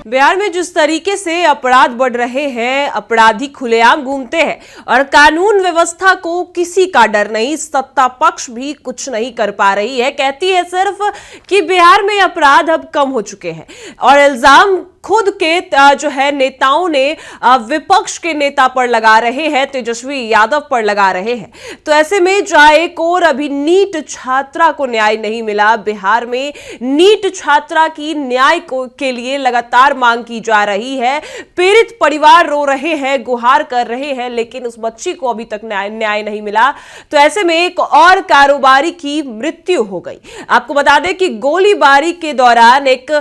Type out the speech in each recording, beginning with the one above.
बिहार में जिस तरीके से अपराध बढ़ रहे हैं, अपराधी खुलेआम घूमते हैं और कानून व्यवस्था को किसी का डर नहीं, सत्ता पक्ष भी कुछ नहीं कर पा रही है। कहती है सिर्फ कि बिहार में अपराध अब कम हो चुके हैं और इल्जाम खुद के जो है नेताओं ने विपक्ष के नेता पर लगा रहे हैं, तेजस्वी यादव पर लगा रहे हैं। तो ऐसे में जहां एक और अभी नीट छात्रा को न्याय नहीं मिला, बिहार में नीट छात्रा की न्याय के लिए लगातार मांग की जा रही है। पीड़ित परिवार रो रहे हैं, गुहार कर रहे हैं, लेकिन उस बच्ची को अभी तक न्याय नहीं मिला। तो ऐसे में एक और कारोबारी की मृत्यु हो गई। आपको बता दें कि गोलीबारी के दौरान एक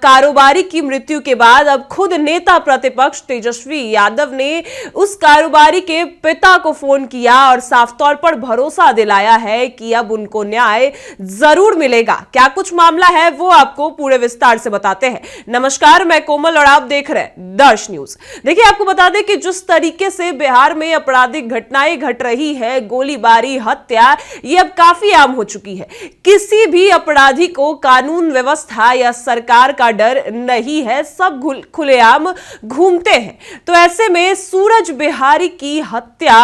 कारोबारी की मृत्यु के बाद अब खुद नेता प्रतिपक्ष तेजस्वी यादव ने उस कारोबारी के पिता को फोन किया और साफ तौर पर भरोसा दिलाया है कि अब उनको न्याय जरूर मिलेगा। क्या कुछ मामला है वो आपको पूरे विस्तार से बताते हैं। नमस्कार, मैं कोमल और आप देख रहे हैं दर्श न्यूज। देखिए, आपको बता दें कि जिस तरीके से बिहार में आपराधिक घटनाएं घट रही है, गोलीबारी, हत्या, ये अब काफी आम हो चुकी है। किसी भी अपराधी को कानून व्यवस्था या सरकार का डर नहीं है, सब खुलेआम घूमते हैं। तो ऐसे में सूरज बिहारी की हत्या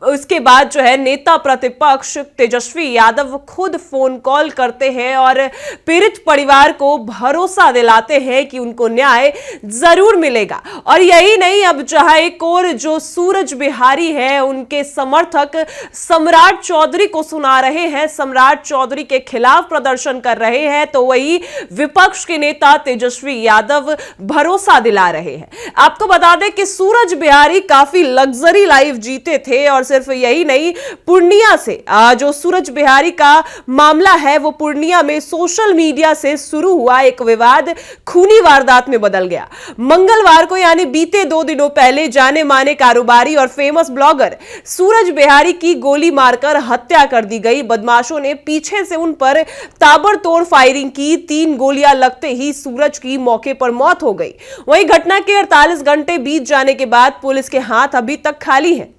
उसके बाद जो है नेता प्रतिपक्ष तेजस्वी यादव खुद फोन कॉल करते हैं और पीड़ित परिवार को भरोसा दिलाते हैं कि उनको न्याय जरूर मिलेगा। और यही नहीं, अब जहां एक और जो सूरज बिहारी है, उनके समर्थक सम्राट चौधरी को सुना रहे हैं, सम्राट चौधरी के खिलाफ प्रदर्शन कर रहे हैं, तो वही विपक्ष के नेता तेजस्वी यादव भरोसा दिला रहे हैं। आपको बता दें कि सूरज बिहारी काफी लग्जरी लाइफ जीते थे और सिर्फ यही नहीं, पूर्णिया से जो सूरज बिहारी का मामला है वो पूर्णिया में सोशल मीडिया से शुरू हुआ एक विवाद खूनी वारदात में बदल गया। मंगलवार को यानी बीते 2 दिनों पहले जाने माने कारोबारी और फेमस ब्लॉगर सूरज बिहारी की गोली मारकर हत्या कर दी गई। बदमाशों ने पीछे से उन पर ताबड़तोड़ फायरिंग की। 3 गोलियां लगते ही सूरज की मौके पर मौत हो गई। वहीं घटना के 48 घंटे बीत जाने के बाद पुलिस के हाथ अभी तक खाली हैं।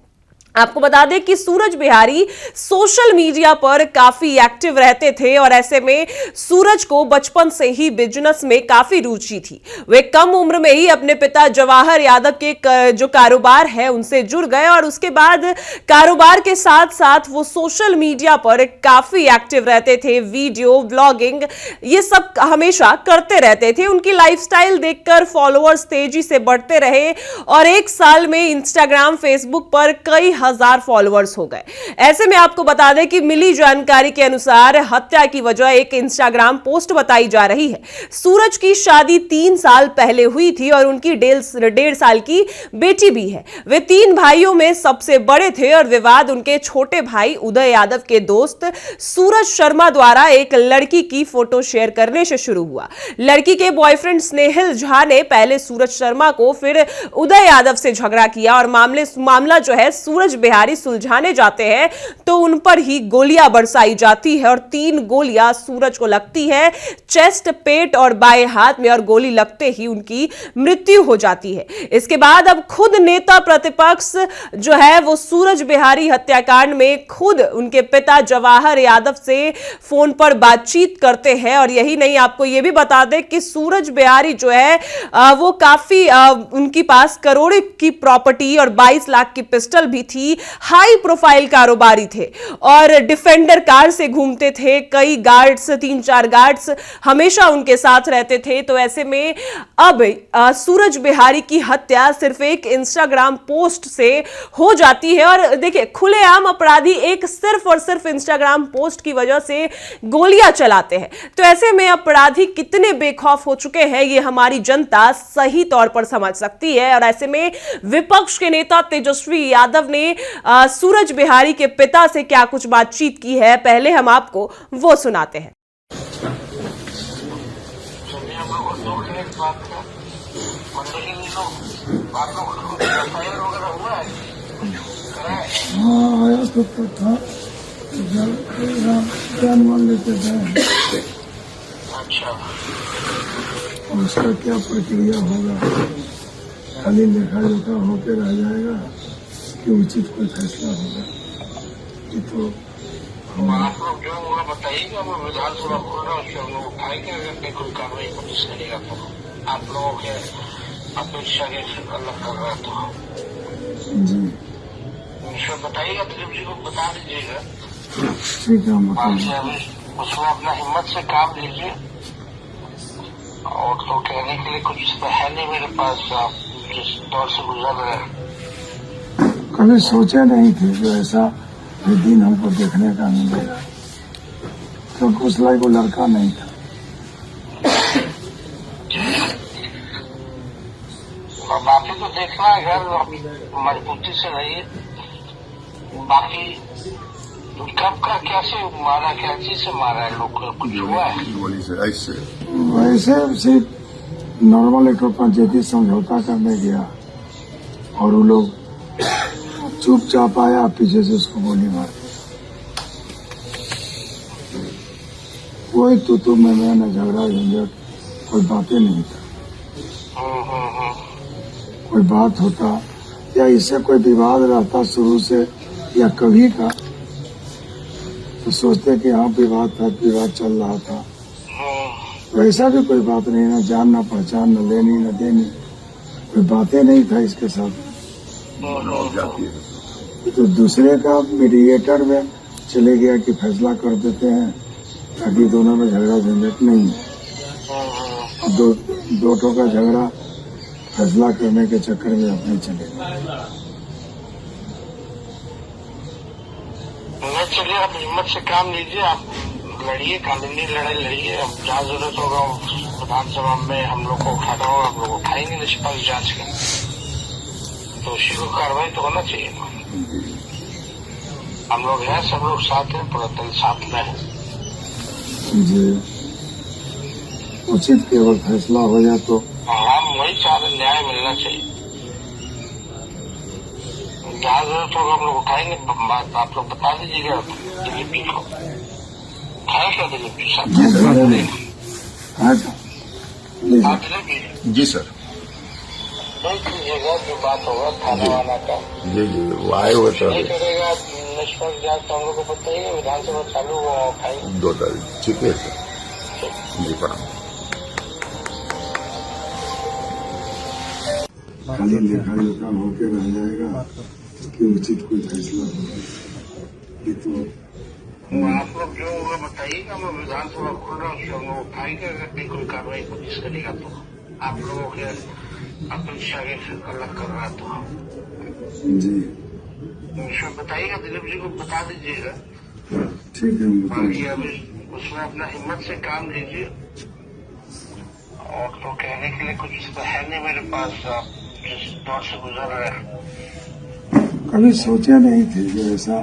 आपको बता दें कि सूरज बिहारी सोशल मीडिया पर काफी एक्टिव रहते थे और ऐसे में सूरज को बचपन से ही बिजनेस में काफी रुचि थी। वे कम उम्र में ही अपने पिता जवाहर यादव के जो कारोबार है उनसे जुड़ गए और उसके बाद कारोबार के साथ साथ वो सोशल मीडिया पर काफी एक्टिव रहते थे। वीडियो ब्लॉगिंग ये सब हमेशा करते रहते थे। उनकी लाइफस्टाइल देखकर फॉलोअर्स तेजी से बढ़ते रहे और 1 साल में इंस्टाग्राम, फेसबुक पर कई हजार फॉलोअर्स हो गए। ऐसे में आपको बता दें कि मिली जानकारी के अनुसार हत्या की वजह एक इंस्टाग्राम पोस्ट बताई जा रही है। सूरज की शादी 3 साल पहले हुई थी और उनकी 1.5 साल की बेटी भी है। वे 3 भाइयों में सबसे बड़े थे और विवाद उनके छोटे भाई उदय यादव के दोस्त सूरज शर्मा द्वारा एक लड़की की फोटो शेयर करने से शुरू हुआ। लड़की के बॉयफ्रेंड स्नेहिल झा ने पहले सूरज शर्मा को, फिर उदय यादव से झगड़ा किया और मामला जो है सूरज बिहारी सुलझाने जाते हैं तो उन पर ही गोलियां बरसाई जाती है और 3 गोलियां सूरज को लगती है, चेस्ट, पेट और बाएं हाथ में, और गोली लगते ही उनकी मृत्यु हो जाती है। इसके बाद अब खुद नेता प्रतिपक्ष जो है वो सूरज बिहारी हत्याकांड में खुद उनके पिता जवाहर यादव से फोन पर बातचीत करते हैं। और यही नहीं, आपको यह भी बता दें कि सूरज बिहारी जो है वो काफी उनके पास करोड़ों की प्रॉपर्टी और 22 लाख की पिस्टल भी थी। हाई प्रोफाइल कारोबारी थे और डिफेंडर कार से घूमते थे। कई गार्ड्स, 3-4 गार्ड्स हमेशा उनके साथ रहते थे। तो ऐसे में अब सूरज बिहारी की हत्या सिर्फ एक इंस्टाग्राम पोस्ट से हो जाती है। और देखिए, खुलेआम अपराधी एक सिर्फ और सिर्फ इंस्टाग्राम पोस्ट की वजह से गोलियां चलाते हैं। तो ऐसे में अपराधी कितने बेखौफ हो चुके हैं ये हमारी जनता सही तौर पर समझ सकती है। और ऐसे में विपक्ष के नेता तेजस्वी यादव ने सूरज बिहारी के पिता से क्या कुछ बातचीत की है, पहले हम आपको वो सुनाते हैं। हाँ, आया तो था, जान मान लेते थे। अच्छा, उसका क्या प्रक्रिया होगा, खाली लेखा जोखा होकर रह जाएगा कि उचित कोई फैसला होगा। ये तो आप लोग जो होगा बताइएगा, मैं विधानसभा बोल रहा हूँ, उससे हम लोग उठाएंगे, अगर कोई कार्रवाई पुलिस करेगा तो। आप लोगों के अपेक्षा के अलग कर रहा था। जी ईश्वर बताइएगा, दिलीप जी को बता दीजिएगा। ठीक है, हम बाकी बताएंगे। अभी उसमें अपना हिम्मत से काम लीजिए, और तो कहने के लिए कुछ है नहीं मेरे पास। आप जिस दौर से गुजर रहे हैं, कभी सोचे नहीं थे कि ऐसा भी दिन हमको देखने का मिलेगा, क्योंकि उस लायक वो लड़का नहीं था। और बाकी तो देखना है घर मजबूती से रहिए। बाकी कब का कैसे मारा, क्या चीज से मारा है, लोग कुछ हुआ है? गोली से ऐसे वैसे सिर्फ नॉर्मल एक पंचायती समझौता करने गया और वो लोग चुपचाप आया, पीछे से उसको गोली मार दी। कोई तू मैं न झगड़ा झंझट, कोई बातें नहीं था। कोई बात होता या इससे कोई विवाद रहता शुरू से या कभी का, तो सोचते कि हाँ विवाद था, विवाद चल रहा था। वैसा भी कोई बात नहीं, ना जान ना पहचान, न लेनी न देनी, कोई बातें नहीं था इसके साथ। और जाती है तो दूसरे का मीडिएटर में चले गया कि फैसला कर देते हैं ताकि दोनों में झगड़ा झंझट नहीं हो। दो ठो का झगड़ा फैसला करने के चक्कर में अपने चले गए। नहीं, चलिए आप हिम्मत से काम लीजिए, आप लड़िए, कानूनी लड़ाई लड़िए। अब जहाँ जरूरत होगा विधानसभा में हम लोग को उठाना होगा, हम लोग उठाएंगे निष्पक्ष जांच के। दोषी को कार्रवाई तो होना चाहिए। हम लोग हैं, सब लोग साथ हैं, पूरा दल साथ में है। जी उचित केवल फैसला हो जाए तो हम वही चाह रहे, न्याय मिलना चाहिए। जहाँ जरूरत होगा हम लोग उठाएंगे। आप लोग बता दीजिएगा दिलीप जी को। है क्या दिलीप जी साहब? जी सर, हाँ सर, प्लीज। हाँ दिलीप जी, जी सर। देख लीजिएगा जो बात होगा थाना वाला का। जी जी वो आए हुए सर नहीं करेगा निष्पक्ष जांच तो हम लोग को बताइए, विधानसभा चालू हुआ उठाएंगे। 2 तारीख। ठीक है सर। जी प्रणाम। खाली लेखा जोखा होके रह जाएगा कि उचित कोई फैसला होगा। ये तो आप लोग जो होगा बताइएगा, मैं विधानसभा खोल रहा हूँ, उससे हम लोग उठाएंगे। अगर नहीं कोई कार्रवाई पुलिस करेगा तो आप लोगों के अपेक्षा के अलग कर रहा था। जी ईश्वर बताइएगा, दिलीप जी को बता दीजिएगा। ठीक है, हम बाकी बताएंगे। अभी उसमें अपना हिम्मत से काम लीजिए, और तो कहने के लिए कुछ है नहीं मेरे पास। आप जिस दौर से गुजर रहे हैं, कभी सोचे नहीं थे कि ऐसा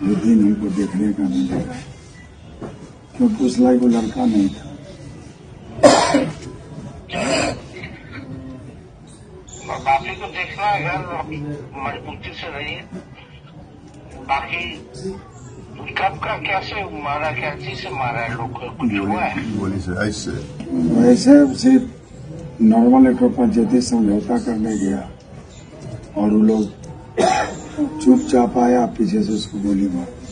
भी दिन हमको देखने का मिलेगा, क्योंकि उस लायक वो लड़का नहीं था। और बाकी तो देखना है घर मजबूती से रहिए। बाकी कब का कैसे मारा, क्या चीज से मारा है, लोग कुछ हुआ है? गोली से ऐसे वैसे सिर्फ नॉर्मल एक पंचायती समझौता करने गया और वो लोग चुपचाप आया, पीछे से उसको गोली मार दी।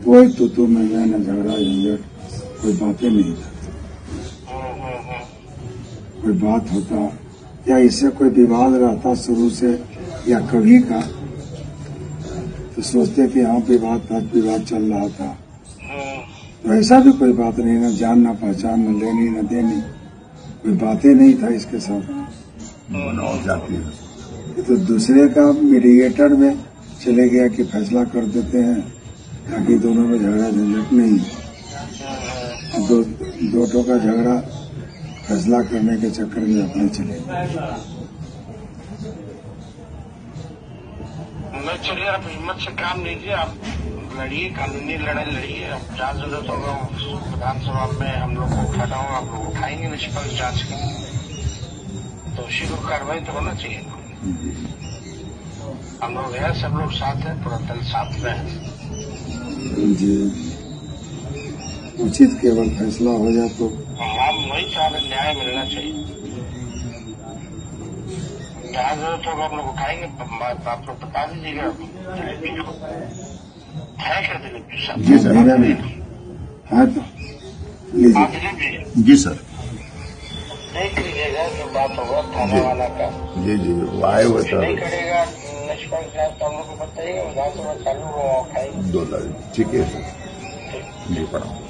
कोई तू मैं न झगड़ा झंझट, कोई बातें नहीं था। कोई बात होता या इससे कोई विवाद रहता शुरू से या कभी का, तो सोचते कि हाँ विवाद था, विवाद चल रहा था। तो ऐसा भी कोई बात नहीं, ना जान ना पहचान, न लेनी न देनी, कोई बातें नहीं था इसके साथ। और जाती है तो दूसरे का मीडिएटर में चले गया कि फैसला कर देते हैं ताकि दोनों में झगड़ा झंझट नहीं हो। दो ठो का झगड़ा फैसला करने के चक्कर में अपने चले गए। नहीं, चलिए आप हिम्मत से काम लीजिए, आप लड़िए, कानूनी लड़ाई लड़िए। अब जहाँ जरूरत होगा विधानसभा में हम लोग को उठाना होगा, हम लोग उठाएंगे निष्पक्ष जांच के। दोषी को कार्रवाई तो होना चाहिए। हम लोग हैं, सब लोग साथ हैं, पूरा दल साथ में है। जी उचित केवल फैसला हो जाए तो हम वही चाह रहे, न्याय मिलना चाहिए। जहाँ जरूरत होगा हम लोग उठाएंगे। आप लोग बता दीजिएगा दिलीप जी को। है क्या दिलीप जी साहब? जी सर, हाँ तो लीजिए। आप लीजिए, जी सर। देख लीजिएगा जो बात होगा थाना वाला का। जी जी वो आए हुए थे नहीं करेगा निष्पक्ष जांच तो हम लोग को बताइएगा, विधानसभा चालू हो उठाएंगे। 2 लड़के। ठीक है सर। जी प्रणाम।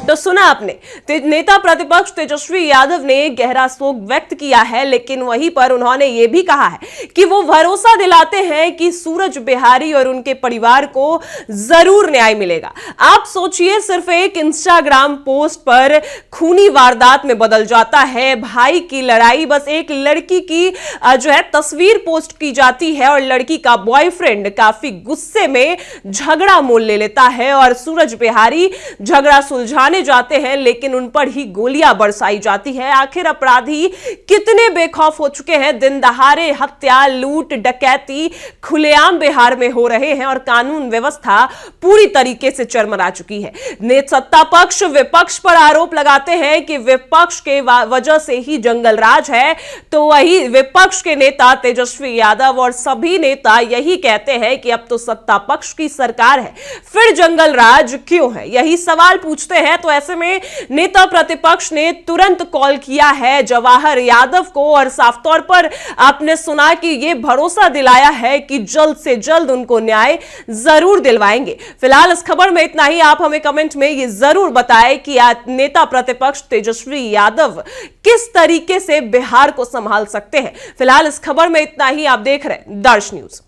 तो सुना आपने, नेता प्रतिपक्ष तेजस्वी यादव ने गहरा शोक व्यक्त किया है, लेकिन वहीं पर उन्होंने यह भी कहा है कि वो भरोसा दिलाते हैं कि सूरज बिहारी और उनके परिवार को जरूर न्याय मिलेगा। आप सोचिए, सिर्फ एक इंस्टाग्राम पोस्ट पर खूनी वारदात में बदल जाता है भाई की लड़ाई। बस एक लड़की की जो है तस्वीर पोस्ट की जाती है और लड़की का बॉयफ्रेंड काफी गुस्से में झगड़ा मोल ले लेता है और सूरज बिहारी झगड़ा सुलझाने जाते हैं, लेकिन उन पर ही गोलियां बरसाई जाती है। आखिर अपराधी कितने बेखौफ हो चुके हैं। दिन दहाड़े हत्या, लूट, डकैती खुलेआम बिहार में हो रहे हैं और कानून व्यवस्था पूरी तरीके से चरमरा चुकी है। सत्ता पक्ष विपक्ष पर आरोप लगाते हैं कि विपक्ष के वजह से ही जंगल राज है, तो वही विपक्ष के नेता तेजस्वी यादव और सभी नेता यही कहते हैं कि अब तो सत्ता पक्ष की सरकार है, फिर जंगल राज क्यों है, यही सवाल पूछते हैं। तो ऐसे में नेता प्रतिपक्ष ने तुरंत कॉल किया है जवाहर यादव को और साफ तौर पर आपने सुना कि यह भरोसा दिलाया है कि जल्द से जल्द उनको न्याय जरूर दिलवाएंगे। फिलहाल इस खबर में इतना ही। आप हमें कमेंट में यह जरूर बताएं कि नेता प्रतिपक्ष तेजस्वी यादव किस तरीके से बिहार को संभाल सकते हैं। फिलहाल इस खबर में इतना ही। आप देख रहे हैं दर्श न्यूज।